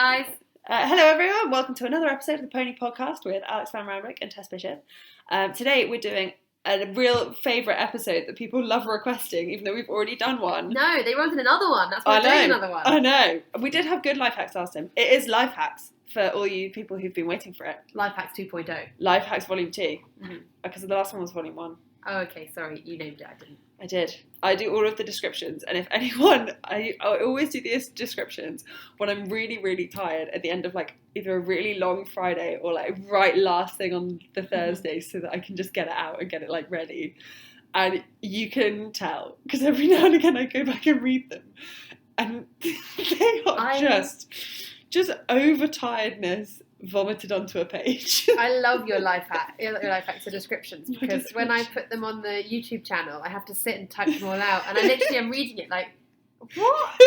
guys. Hello everyone, welcome to another episode of the Pony Podcast with Alex Van Ramwick and Tess Bishop. Today we're doing a real favourite episode that people love requesting, even though we've already done one. No, they wanted another one, that's why we're doing another one. I know. We did have good life hacks last time. It is life hacks for all you people who've been waiting for it. Life hacks 2.0. Life hacks volume 2. Mm-hmm. Because the last one was volume 1. Oh, okay, sorry, you named it, I didn't. I did. I do all of the descriptions, and if anyone, I always do these descriptions when I'm really, really tired at the end of like either a really long Friday or like right last thing on the Thursday, so that I can just get it out and get it like ready. And you can tell because every now and again I go back and read them, and they are just overtiredness vomited onto a page. I love your life hacks and descriptions because when I put them on the YouTube channel, I have to sit and type them all out, and I literally am reading it like, what?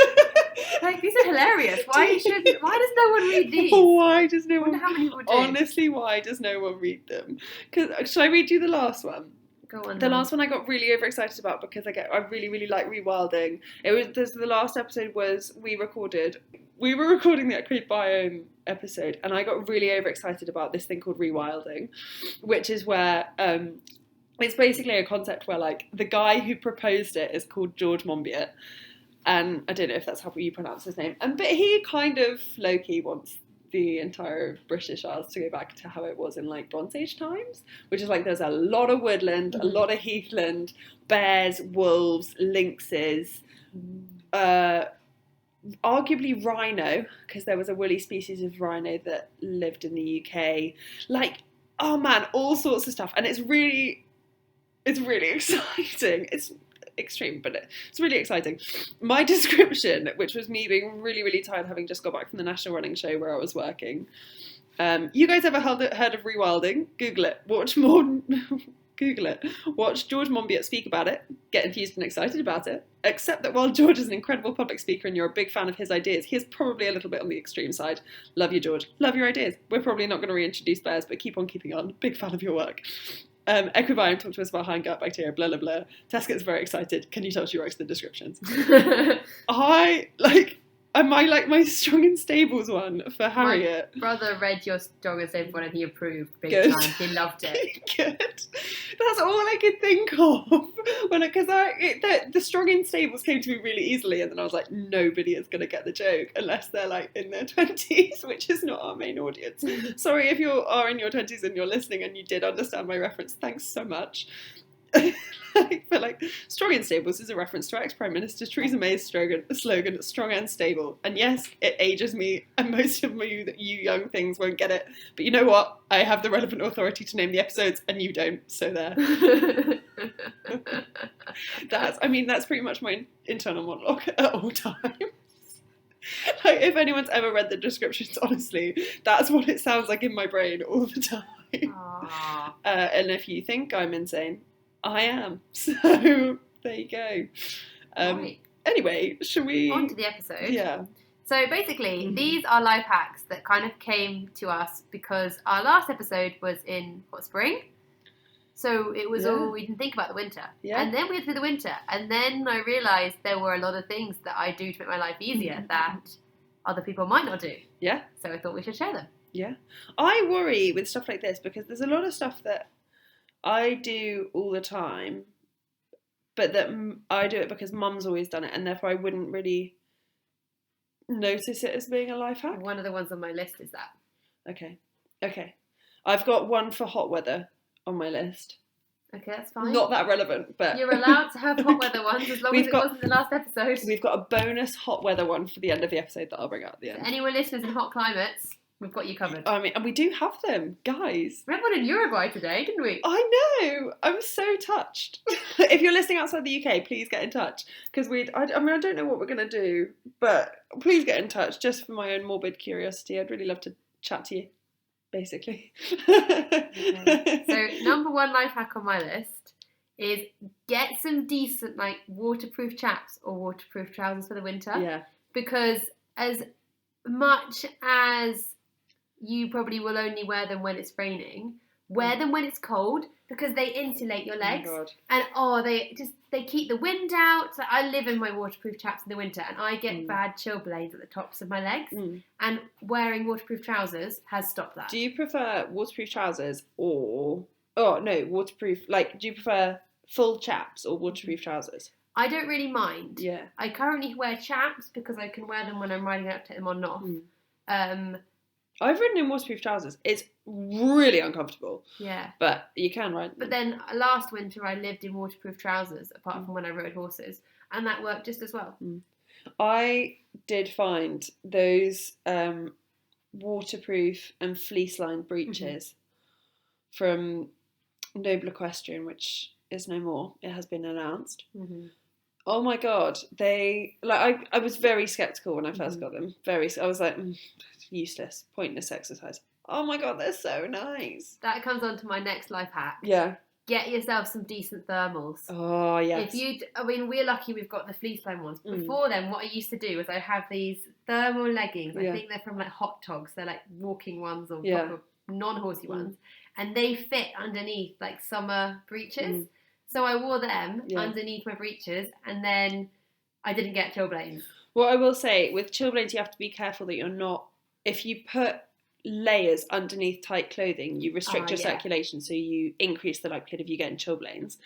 Like, these are hilarious. Why does no one read these? Why does no one? I wonder how many people do. Honestly, why does no one read them? Because should I read you the last one? Go on. The last one I got really overexcited about because I really, really like rewilding. The last episode was we were recording the Equate Biome episode, and I got really overexcited about this thing called rewilding, which is where it's basically a concept where like the guy who proposed it is called George Monbiot, and I don't know if that's how you pronounce his name, but he kind of low-key wants the entire British Isles to go back to how it was in like Bronze Age times, which is like there's a lot of woodland, a lot of heathland, bears, wolves, lynxes, arguably rhino, because there was a woolly species of rhino that lived in the UK. Like, oh man, all sorts of stuff, and it's really exciting. It's extreme, but it's really exciting. My description, which was me being really, really tired, having just got back from the National Running Show where I was working. You guys ever heard of rewilding? Google it. Google it. Watch George Monbiot speak about it. Get enthused and excited about it. Except that while George is an incredible public speaker and you're a big fan of his ideas, he is probably a little bit on the extreme side. Love you, George. Love your ideas. We're probably not going to reintroduce bears, but keep on keeping on. Big fan of your work. Equibiome talked to us about hindgut bacteria, blah, blah, blah. Tess gets very excited. Can you tell she writes the descriptions? My Strong and Stables one for Harriet. My brother read your Strong and Stables one and he approved big Good. time. He loved it. Good. That's all I could think of. The Strong and Stables came to me really easily, and then I was like, nobody is going to get the joke unless they're like in their 20s, which is not our main audience. Sorry if you are in your 20s and you're listening and you did understand my reference. Thanks so much. But like, Strong and Stables is a reference to our ex-Prime Minister Theresa May's slogan, strong and stable. And yes, it ages me, and most of you young things won't get it. But you know what? I have the relevant authority to name the episodes, and you don't, so there. That's pretty much my internal monologue at all times. Like, if anyone's ever read the descriptions, honestly, that's what it sounds like in my brain all the time. And if you think I'm insane, I am. So there you go. Right. Anyway, shall we... On to the episode. Yeah. So basically, these are life hacks that kind of came to us because our last episode was in, spring? So it was all, we didn't think about the winter. Yeah. And then we went through the winter. And then I realised there were a lot of things that I do to make my life easier that other people might not do. Yeah. So I thought we should share them. Yeah. I worry with stuff like this because there's a lot of stuff that I do all the time, but that I do it because Mum's always done it, and therefore I wouldn't really notice it as being a life hack. One of the ones on my list is that. Okay. I've got one for hot weather on my list. Okay, that's fine. Not that relevant, but... You're allowed to have hot weather ones as long as it was in the last episode. We've got a bonus hot weather one for the end of the episode that I'll bring out at the end. So anyone listeners in hot climates... We've got you covered. I mean, and we do have them, guys. We had one in Uruguay today, didn't we? I know. I'm so touched. If you're listening outside the UK, please get in touch. Because I don't know what we're going to do, but please get in touch just for my own morbid curiosity. I'd really love to chat to you, basically. Okay. So, number one life hack on my list is get some decent, like, waterproof chaps or waterproof trousers for the winter. Yeah. Because as much as you probably will only wear them when it's raining, wear them when it's cold, because they insulate your legs. Oh my God. And they keep the wind out. So I live in my waterproof chaps in the winter, and I get bad chilblains at the tops of my legs. And wearing waterproof trousers has stopped that. Do you prefer waterproof trousers or waterproof? Like, do you prefer full chaps or waterproof trousers? I don't really mind. Yeah. I currently wear chaps because I can wear them when I'm riding out, take them on and off. I've ridden in waterproof trousers. It's really uncomfortable. Yeah. But you can ride them. But then last winter I lived in waterproof trousers, apart from when I rode horses, and that worked just as well. I did find those waterproof and fleece-lined breeches from Noble Equestrian, which is no more. It has been announced. Oh my God, I was very sceptical when I first got them. I was like, useless, pointless exercise. Oh my God, they're so nice. That comes on to my next life hack. Yeah. Get yourself some decent thermals. Oh, yes. We're lucky we've got the fleece line ones. Before then, what I used to do was I have these thermal leggings. I think they're from like Hot Togs. They're like walking ones or proper non-horsey ones. And they fit underneath like summer breeches. So I wore them underneath my breeches, and then I didn't get chilblains. What I will say, with chilblains, you have to be careful that you're not... If you put layers underneath tight clothing, you restrict your circulation, so you increase the likelihood of you getting chilblains.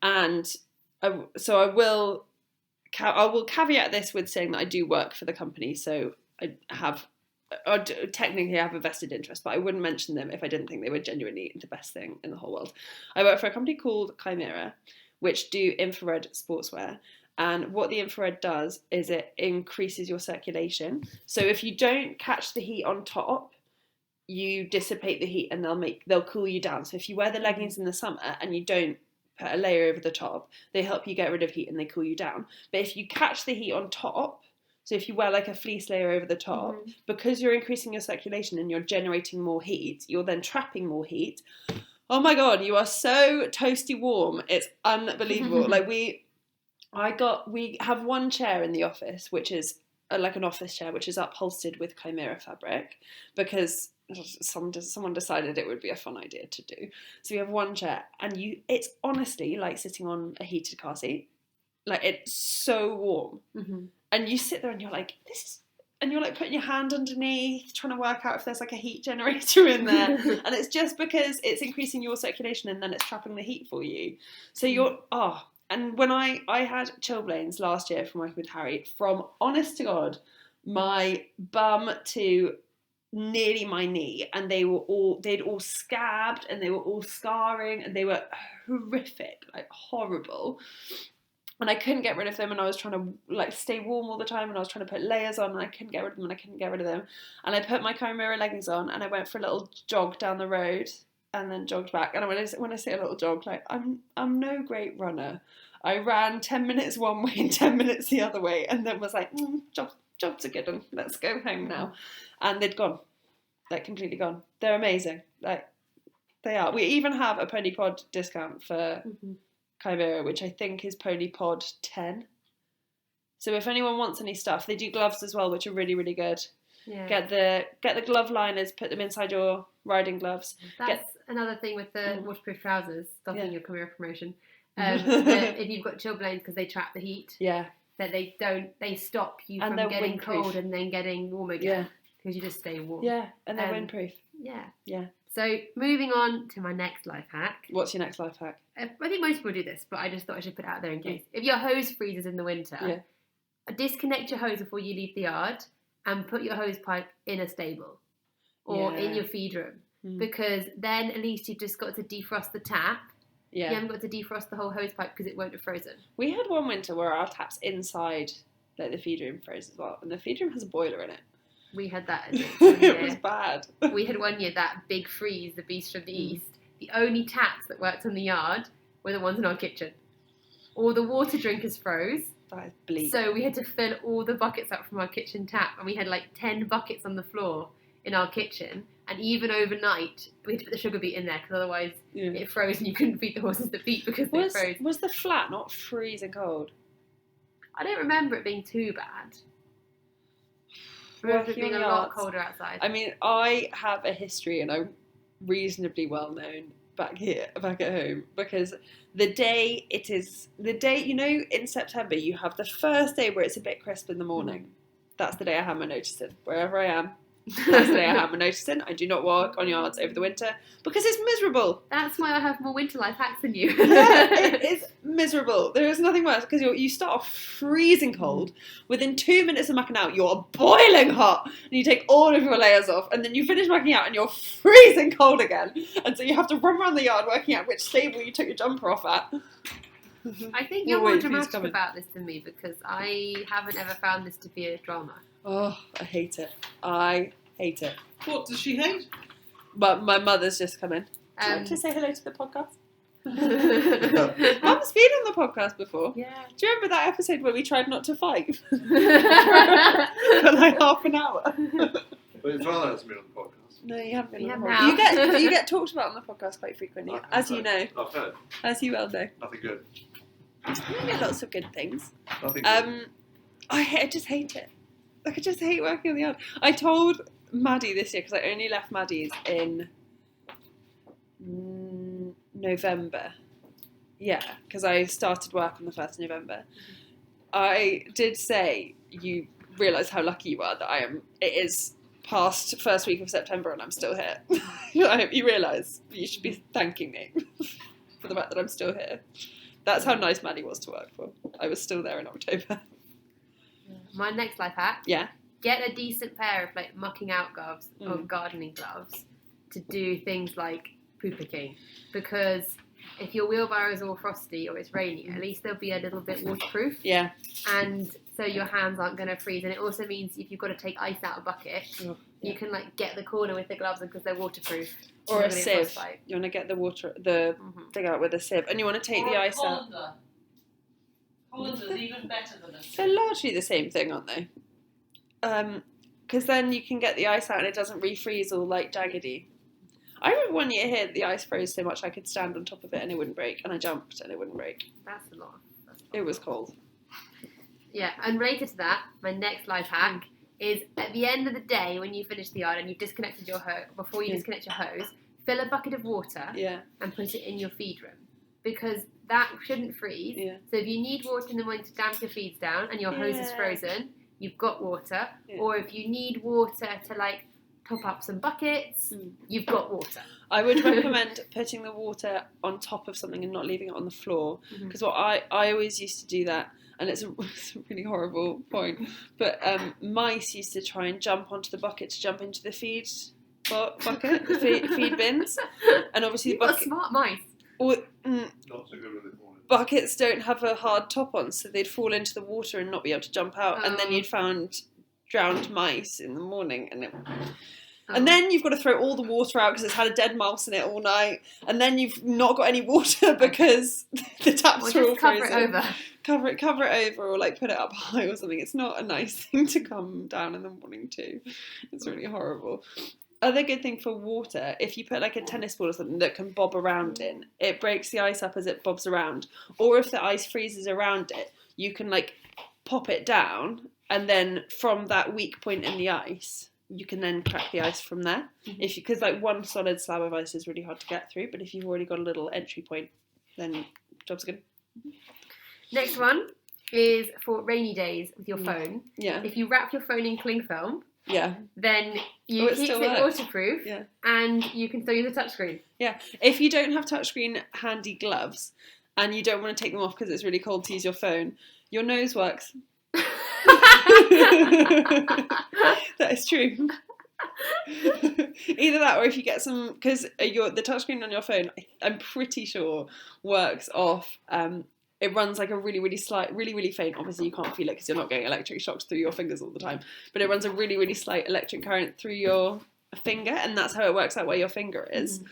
And so I will caveat this with saying that I do work for the company, so I technically have a vested interest, but I wouldn't mention them if I didn't think they were genuinely the best thing in the whole world. I work for a company called Chimera, which do infrared sportswear. And what the infrared does is it increases your circulation. So if you don't catch the heat on top, you dissipate the heat and they'll cool you down. So if you wear the leggings in the summer and you don't put a layer over the top, they help you get rid of heat and they cool you down. But if you catch the heat on top, so if you wear like a fleece layer over the top, because you're increasing your circulation and you're generating more heat, you're then trapping more heat. Oh my God, you are so toasty warm. It's unbelievable. We have one chair in the office, which is like an office chair, which is upholstered with Chimera fabric, because someone decided it would be a fun idea to do. So we have one chair, and it's honestly like sitting on a heated car seat. Like, it's so warm. And you sit there and you're like, and you're like putting your hand underneath, trying to work out if there's like a heat generator in there. And it's just because it's increasing your circulation and then it's trapping the heat for you. So and when I had chilblains last year from working with Harry, from honest to God, my bum to nearly my knee, and they'd all scabbed and they were all scarring and they were horrific, like horrible. And I couldn't get rid of them, and I was trying to like stay warm all the time, and I was trying to put layers on, and I couldn't get rid of them, And I put my Chimera leggings on, and I went for a little jog down the road, and then jogged back. And when I say a little jog, like I'm no great runner. I ran 10 minutes one way and 10 minutes the other way, and then was like, jobs are good, and let's go home now. And they'd gone, like completely gone. They're amazing, like they are. We even have a Pony Pod discount for Chimera, which I think is PonyPod 10. So if anyone wants any stuff, they do gloves as well, which are really, really good. Yeah. Get the glove liners, put them inside your riding gloves. That's another thing with the waterproof trousers, stopping your Chimera promotion. If you've got chilblains because they trap the heat, that they stop you from getting cold and then getting warm again, because you just stay warm. Yeah, and they're windproof. Yeah. So moving on to my next life hack. What's your next life hack? I think most people do this, but I just thought I should put it out there in case. If your hose freezes in the winter, disconnect your hose before you leave the yard and put your hose pipe in a stable or in your feed room, because then at least you've just got to defrost the tap. You haven't got to defrost the whole hose pipe because it won't have frozen. We had one winter where our tap's inside like the feed room froze as well, and the feed room has a boiler in it. We had that. It was bad. We had one year that big freeze, the beast from the east. The only taps that worked on the yard were the ones in our kitchen. All the water drinkers froze. That is bleak. So we had to fill all the buckets up from our kitchen tap, and we had like 10 buckets on the floor in our kitchen. And even overnight, we had to put the sugar beet in there because otherwise it froze and you couldn't feed the horses the beet because they froze. Was the flat not freezing cold? I don't remember it being too bad. I remember it being a lot colder outside. I mean, I have a history and I'm reasonably well known back at home, because the day, you know, in September you have the first day where it's a bit crisp in the morning. That's the day I hammer noticing. Wherever I am, that's the day I hammer noticing. I do not walk on yards over the winter because it's miserable. That's why I have more winter life hacks than you. Yeah, it is miserable. There is nothing worse, because you start off freezing cold. Within 2 minutes of mucking out, you're boiling hot, and you take all of your layers off, and then you finish mucking out, and you're freezing cold again. And so you have to run around the yard working out which stable you took your jumper off at. I think you're more dramatic about this than me, because I haven't ever found this to be a drama. Oh, I hate it. I hate it. What does she hate? But my mother's just come in. Do you want to say hello to the podcast? Mum's been on the podcast before. Yeah. Do you remember that episode where we tried not to fight? For like half an hour. But your father hasn't been on the podcast. No, you haven't been We on have the podcast. now. You get talked about on the podcast quite frequently, as you know. I've heard. As you well know. Nothing good. You get lots of good things. Nothing good. I just hate it. Like, I just hate working on the yard. I told Maddie this year, because I only left Maddie's in November. Yeah, because I started work on the 1st of November. I did say, you realise how lucky you are that it is past first week of September and I'm still here. I hope you realise you should be thanking me for the fact that I'm still here. That's how nice Maddie was to work for. I was still there in October. My next life hack. Yeah. Get a decent pair of like mucking out gloves or gardening gloves to do things like poo picking, because if your wheelbarrow's all frosty or it's raining, at least they'll be a little bit waterproof. Yeah. And so your hands aren't going to freeze. And it also means if you've got to take ice out of a bucket, you can like get the corner with the gloves because they're waterproof. Or a sieve. You want to get the thing out with a sieve, and you want to take the ice out. Hollander's even better than a sieve. They're largely the same thing, aren't they? Because then you can get the ice out and it doesn't refreeze all like jaggedy. I remember one year here the ice froze so much I could stand on top of it and it wouldn't break, and I jumped and it wouldn't break. That's a lot. It was cold. Yeah, and related to that, my next life hack is at the end of the day when you finish the yard and you've disconnected your hose, before you disconnect your hose, fill a bucket of water and put it in your feed room, because that shouldn't freeze. Yeah. So if you need water in the morning to damp your feeds down and your hose is frozen, you've got water. Yeah. Or if you need water to like top up some buckets, you've got water. I would recommend putting the water on top of something and not leaving it on the floor, because what I always used to do that, and it's a really horrible point, but mice used to try and jump onto the bucket to jump into the feed bucket, the feed bins, and obviously You've got smart mice. Not so good with it morning. Buckets don't have a hard top on, so they'd fall into the water and not be able to jump out, and then you'd found drowned mice in the morning, and then you've got to throw all the water out because it's had a dead mouse in it all night, and then you've not got any water because the taps are all frozen. Cover it over, or like put it up high or something. It's not a nice thing to come down in the morning to. It's really horrible. Other good thing for water, if you put like a tennis ball or something that can bob around in, it breaks the ice up as it bobs around. Or if the ice freezes around it, you can like pop it down, and then from that weak point in the ice, you can then crack the ice from there. Because like one solid slab of ice is really hard to get through, but if you've already got a little entry point, then job's good. Next one is for rainy days with your phone. Yeah. If you wrap your phone in cling film, then it keeps it waterproof, and you can still use a touchscreen. Yeah. If you don't have touchscreen handy gloves and you don't want to take them off because it's really cold to use your phone, your nose works. That is true. Either that, or if you get some, because the touchscreen on your phone, I'm pretty sure works off. It runs like a really, really slight, really, really faint. Obviously, you can't feel it because you're not getting electric shocks through your fingers all the time. But it runs a really, really slight electric current through your finger, and that's how it works out where your finger is.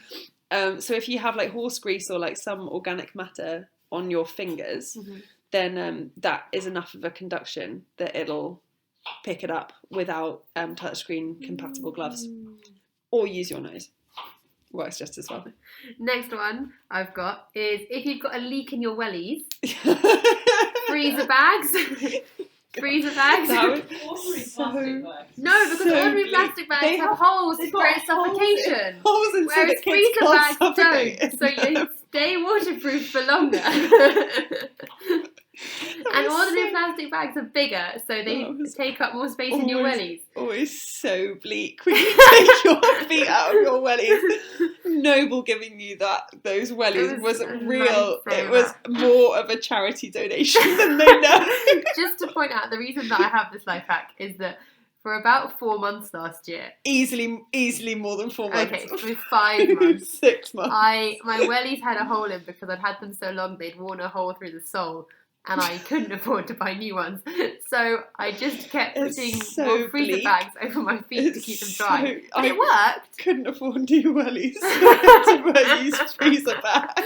So if you have like horse grease or like some organic matter on your fingers, then that is enough of a conduction that it'll pick it up without touchscreen compatible gloves. Or use your nose. Works just as well. Next one I've got is if you've got a leak in your wellies, freezer bags. freezer bags. That was Ordinary so... plastic bags. No, because So ordinary bleak. plastic bags They have have- holes to they've got prevent suffocation. Holes in so Whereas that kids freezer can't bags suffocate. don't, so you stay waterproof for longer. And ordinary plastic bags are bigger, so they take up more space in your wellies. Always so bleak when you take your feet out of your wellies. Noble giving you those wellies was a real. lifesaver. It was more of a charity donation than they know. Just to point out, the reason that I have this life hack is that for about 4 months last year, easily more than 4 months. okay, for 5 months, 6 months. my wellies had a hole in because I'd had them so long they'd worn a hole through the sole. And I couldn't afford to buy new ones. So I just kept putting more freezer bags over my feet to keep them dry. But it worked. Couldn't afford new wellies. to use freezer bags.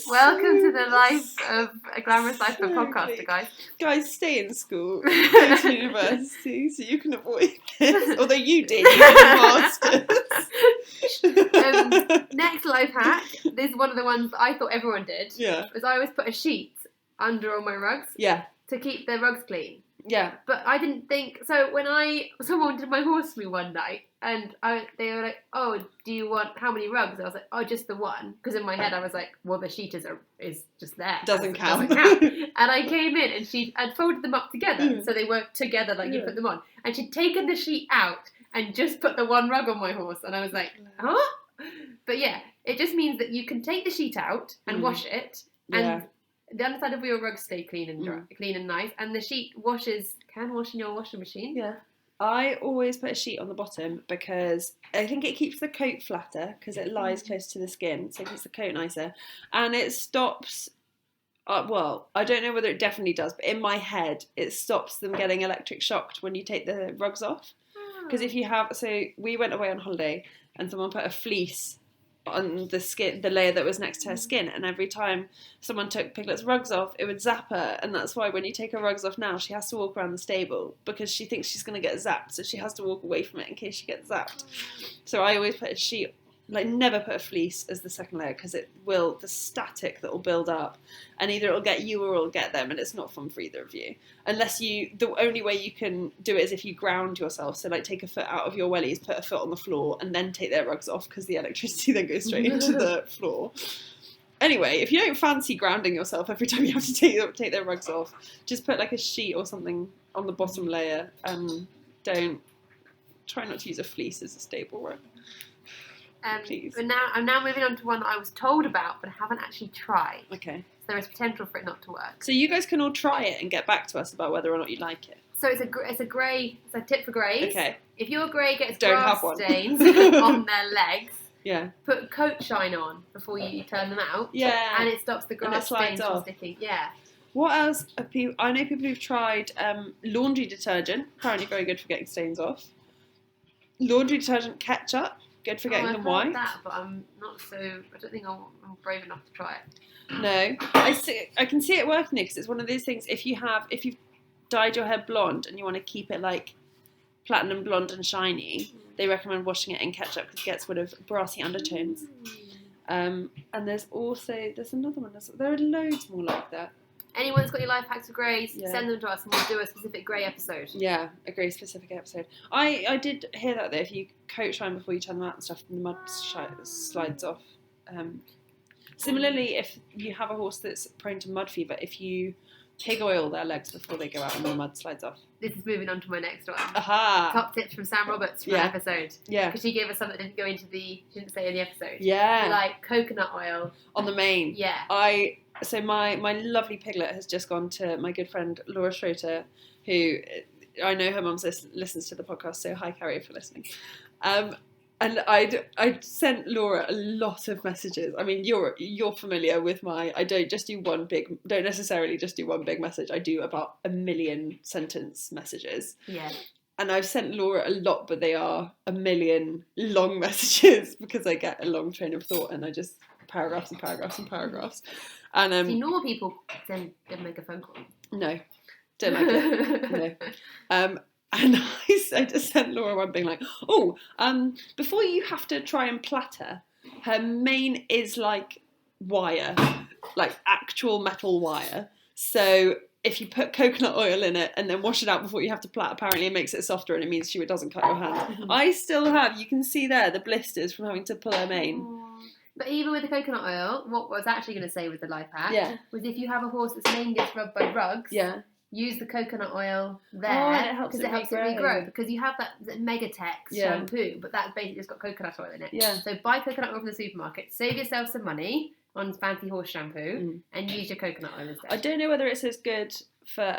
Welcome to the life of a glamorous life of a podcaster, guys. Guys, stay in school, go to university, so you can avoid this. Although you did, you did a master's. Next life hack. This is one of the ones that I thought everyone did. Yeah. Was I always put a sheet under all my rugs. Yeah. To keep the rugs clean. Yeah. But I didn't think so. When someone did my horse for me one night, and they were like, "Oh, do you want how many rugs?" I was like, "Oh, just the one." Because in my head I was like, "Well, the sheet is just there. Doesn't count." And I came in and I'd folded them up together, so they were together like you put them on. And she'd taken the sheet out and just put the one rug on my horse, and I was like, "Huh?" But yeah, it just means that you can take the sheet out and wash it, and the underside of your rugs stay clean and dry, clean and nice, and the sheet can wash in your washing machine. Yeah. I always put a sheet on the bottom because I think it keeps the coat flatter because it lies close to the skin, so it keeps the coat nicer, and it stops. Well, I don't know whether it definitely does, but in my head, it stops them getting electric shocked when you take the rugs off. Because if you have, so we went away on holiday and someone put a fleece on the skin, the layer that was next to her skin, and every time someone took Piglet's rugs off, it would zap her, and that's why when you take her rugs off now, she has to walk around the stable because she thinks she's going to get zapped, so she has to walk away from it in case she gets zapped. So I always put a sheet, like never put a fleece as the second layer because the static that will build up, and either it'll get you or it'll get them, and it's not fun for either of you. The only way you can do it is if you ground yourself, so like take a foot out of your wellies, put a foot on the floor, and then take their rugs off because the electricity then goes straight into the floor. Anyway, if you don't fancy grounding yourself every time you have to take their rugs off, just put like a sheet or something on the bottom layer, and try not to use a fleece as a stable rug. Please. But I'm now moving on to one that I was told about, but I haven't actually tried. Okay. So there is potential for it not to work. So you guys can all try it and get back to us about whether or not you like it. So it's a tip for greys. Okay. If your grey gets Don't grass have one. stains on their legs, put coat shine on before you turn them out. Yeah. And it stops the grass stains from sticking. Yeah. What else? I know people who've tried laundry detergent. Apparently very good for getting stains off. Laundry detergent ketchup. Good for getting them white. I've heard that, but I'm not so. I don't think I'm brave enough to try it. No, I can see it working because it's one of those things. If you've dyed your hair blonde and you want to keep it like platinum blonde and shiny, they recommend washing it in ketchup because it gets rid of brassy undertones. And there's another one. There are loads more like that. Anyone that's got your life hacks for greys, send them to us and we'll do a specific grey episode. Yeah, a grey specific episode. I did hear that though, if you coat shine before you turn them out and stuff, then the mud slides off. Similarly, if you have a horse that's prone to mud fever, if you pig oil their legs before they go out and the mud slides off. This is moving on to my next one. Aha! Top tips from Sam Roberts from that episode. Yeah. Because she gave us some that didn't go into she didn't say in the episode. Yeah. Like coconut oil. On the mane. Yeah. So my lovely Piglet has just gone to my good friend Laura Schroeter, who I know her mum listens to the podcast, so hi Carrie if you're listening. And I sent Laura a lot of messages. I mean, you're familiar with I don't necessarily just do one big message. I do about 1 million sentence messages. Yeah. And I've sent Laura a lot, but they are 1 million long messages because I get a long train of thought and I just paragraphs and paragraphs and paragraphs. And see, normal people then make a phone call. No, don't like it. No. And I just sent Laura one being like, before you have to try and plait her mane is like wire, like actual metal wire. So if you put coconut oil in it and then wash it out before you have to plait, apparently it makes it softer and it means it doesn't cut your hand. I still have, you can see there, the blisters from having to pull her mane. But even with the coconut oil, what I was actually going to say with the life hack was if you have a horse that's mane gets rubbed by rugs, use the coconut oil there because it helps it regrow. Because you have that Megatex shampoo, but that's basically just got coconut oil in it. Yeah. So buy coconut oil from the supermarket, save yourself some money on fancy horse shampoo, and use your coconut oil instead. I don't know whether it's as good for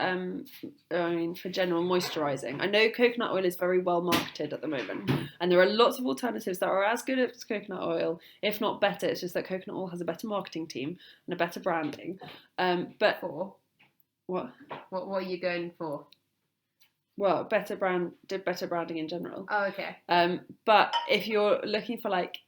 for general moisturising. I know coconut oil is very well marketed at the moment, and there are lots of alternatives that are as good as coconut oil, if not better. It's just that coconut oil has a better marketing team and a better branding. But what are you going for? Well, better branding in general. Oh, okay. But if you're looking for like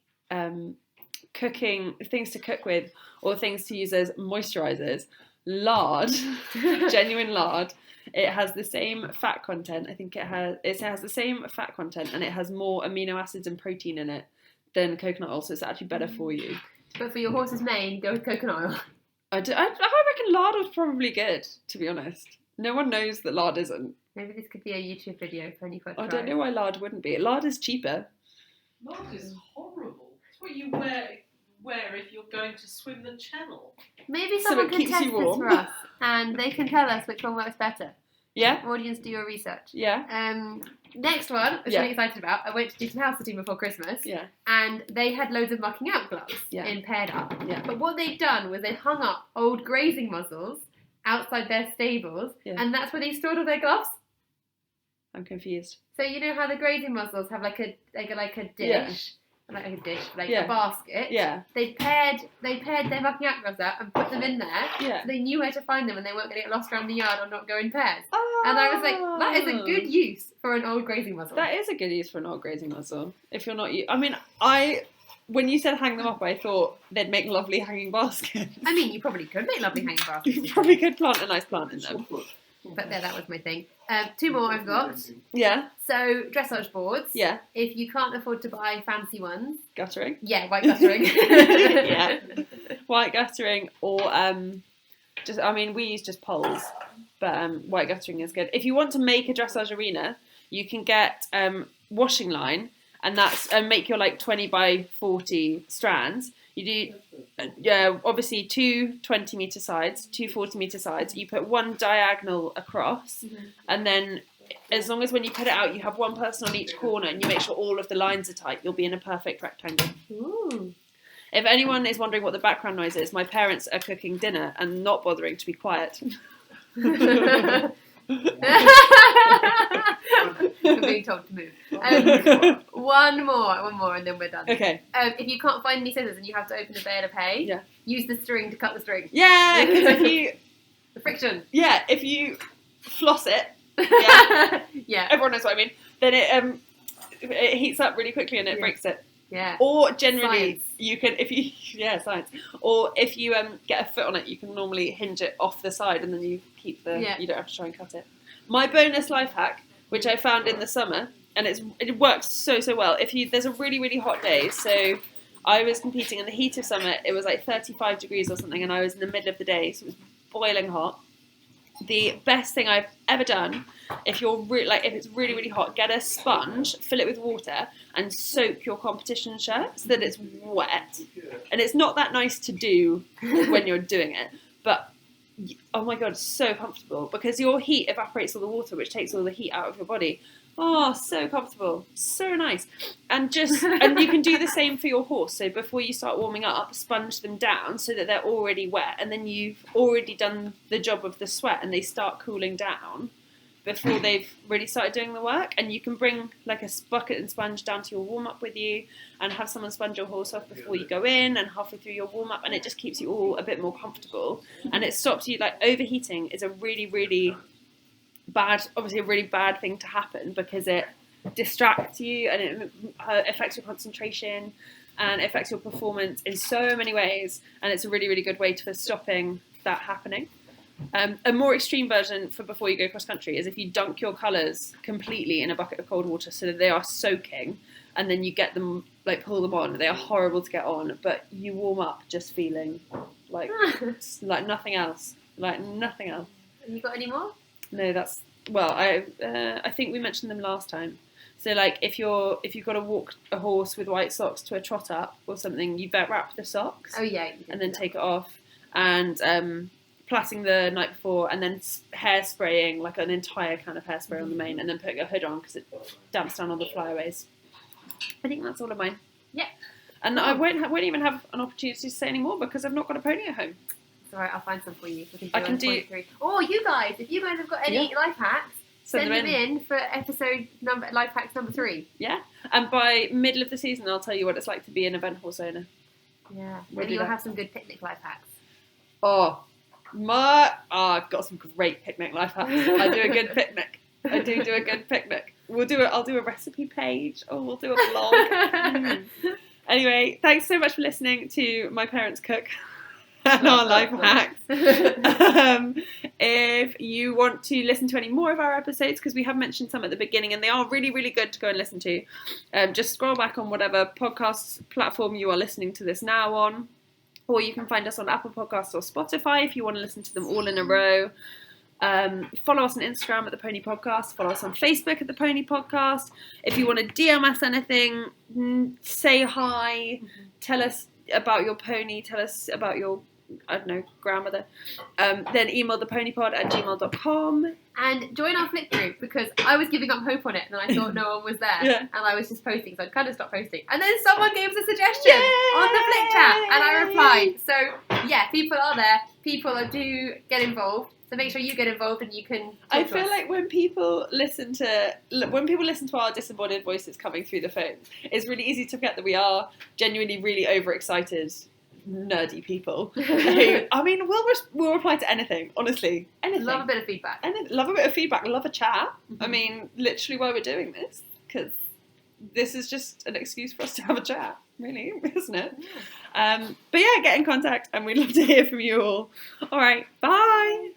cooking things to cook with or things to use as moisturisers, lard, genuine lard, it has the same fat content. I think it has the same fat content and it has more amino acids and protein in it than coconut oil, so it's actually better for you. But for your horse's mane, go with coconut oil. I reckon lard was probably good, to be honest. No one knows that lard isn't. Maybe this could be a YouTube video for any fun. I don't know why lard wouldn't be. Lard is cheaper. Lard is horrible. It's what you wear if you're going to swim the channel. Maybe someone can test this for us and they can tell us which one works better. Yeah. Audience, do your research. Yeah. Next one, which I'm excited about. I went to do some house sitting before Christmas. Yeah. And they had loads of mucking out gloves in paired up. Yeah. But what they'd done was they hung up old grazing muzzles outside their stables, and that's where they stored all their gloves. I'm confused. So you know how the grazing muzzles have like a dish, a basket. Yeah. They paired their mucking out gloves out and put them in there. Yeah. So they knew where to find them and they weren't going to get lost around the yard or not go in pairs. Oh. And I was like, that is a good use for an old grazing muzzle. That is a good use for an old grazing muzzle. If you're not, when you said hang them up, I thought they'd make lovely hanging baskets. I mean, you probably could make lovely hanging baskets. You probably could plant a nice plant in them. But yeah, that was my thing. 2 more I've got. Yeah. So dressage boards. Yeah. If you can't afford to buy fancy ones. Guttering. Yeah, white guttering. Yeah. White guttering or we use just poles, but white guttering is good. If you want to make a dressage arena, you can get washing line, and that's make your like 20 by 40 strands. You do, obviously 2 20-metre sides, 2 40-metre sides. You put one diagonal across, and then as long as when you put it out, you have one person on each corner, and you make sure all of the lines are tight, you'll be in a perfect rectangle. Ooh. If anyone is wondering what the background noise is, my parents are cooking dinner and not bothering to be quiet. We're being told to move. One more, and then we're done. Okay. If you can't find any scissors and you have to open a bale of hay, use the string to cut the string. Yeah, because if you... The friction. Yeah, if you floss it, yeah, everyone knows what I mean, then it heats up really quickly and it breaks it. Yeah. Or generally, science. You can, if you... Yeah, science. Or if you get a foot on it, you can normally hinge it off the side and then you keep the... You don't have to try and cut it. My bonus life hack, which I found in the summer, and it works so well. There's a really, really hot day, so I was competing in the heat of summer. It was like 35 degrees or something, and I was in the middle of the day, so it was boiling hot. The best thing I've ever done, if it's really, really hot, get a sponge, fill it with water, and soak your competition shirt so that it's wet. And it's not that nice to do when you're doing it, but oh my god, so comfortable because your heat evaporates all the water, which takes all the heat out of your body. Oh, so comfortable, so nice. And you can do the same for your horse. So before you start warming up, sponge them down so that they're already wet, and then you've already done the job of the sweat, and they start cooling down before they've really started doing the work. And you can bring like a bucket and sponge down to your warm up with you, and have someone sponge your horse off before you go in and halfway through your warm up, and it just keeps you all a bit more comfortable, and it stops you overheating is a really, really bad, obviously a really bad thing to happen because it distracts you and it affects your concentration and it affects your performance in so many ways, and it's a really, really good way for stopping that happening. A more extreme version for before you go cross country is if you dunk your colours completely in a bucket of cold water so that they are soaking, and then you get them, pull them on. They are horrible to get on, but you warm up just feeling like nothing else. Have you got any more? No, that's I think we mentioned them last time. So like if you've got to walk a horse with white socks to a trot up or something, you wrap the socks. Oh yeah. And then take it off, and plaiting the night before, and then hairspraying, like an entire can of hairspray on the mane, and then putting a hood on because it damps down all the flyaways. I think that's all of mine. Yeah. And I won't even have an opportunity to say any more because I've not got a pony at home. It's alright, I'll find some for you. I can do. Oh, you guys! If you guys have got any life hacks, send them in for life hacks number 3. Yeah, and by middle of the season, I'll tell you what it's like to be an event horse owner. Yeah, maybe you'll have some good picnic life hacks. I've got some great picnic life hacks. I do a good picnic. I do a good picnic. I'll do a recipe page. Oh, we'll do a blog. Anyway, thanks so much for listening to my parents cook and our life hacks. If you want to listen to any more of our episodes, because we have mentioned some at the beginning and they are really, really good to go and listen to, just scroll back on whatever podcast platform you are listening to this now on, or you can find us on Apple Podcasts or Spotify if you want to listen to them all in a row. Follow us on Instagram at The Pony Podcast. Follow us on Facebook at The Pony Podcast. If you want to DM us anything, say hi, tell us about your pony, tell us about your, I don't know, grandmother, then email theponypod@gmail.com. And join our flick group, because I was giving up hope on it and then I thought no one was there. And I was just posting, so I kind of stopped posting. And then someone gave us a suggestion on the flick chat and I replied. So yeah, people are there. People do get involved. So make sure you get involved and you can I feel like when people listen to our disembodied voices coming through the phone, it's really easy to forget that we are genuinely really overexcited, nerdy people. I mean, we'll reply to anything, honestly. Anything. Love a bit of feedback. Love a bit of feedback. Love a chat. I mean, literally why we're doing this, because this is just an excuse for us to have a chat, really, isn't it? But yeah, get in contact and we'd love to hear from you all. All right, bye.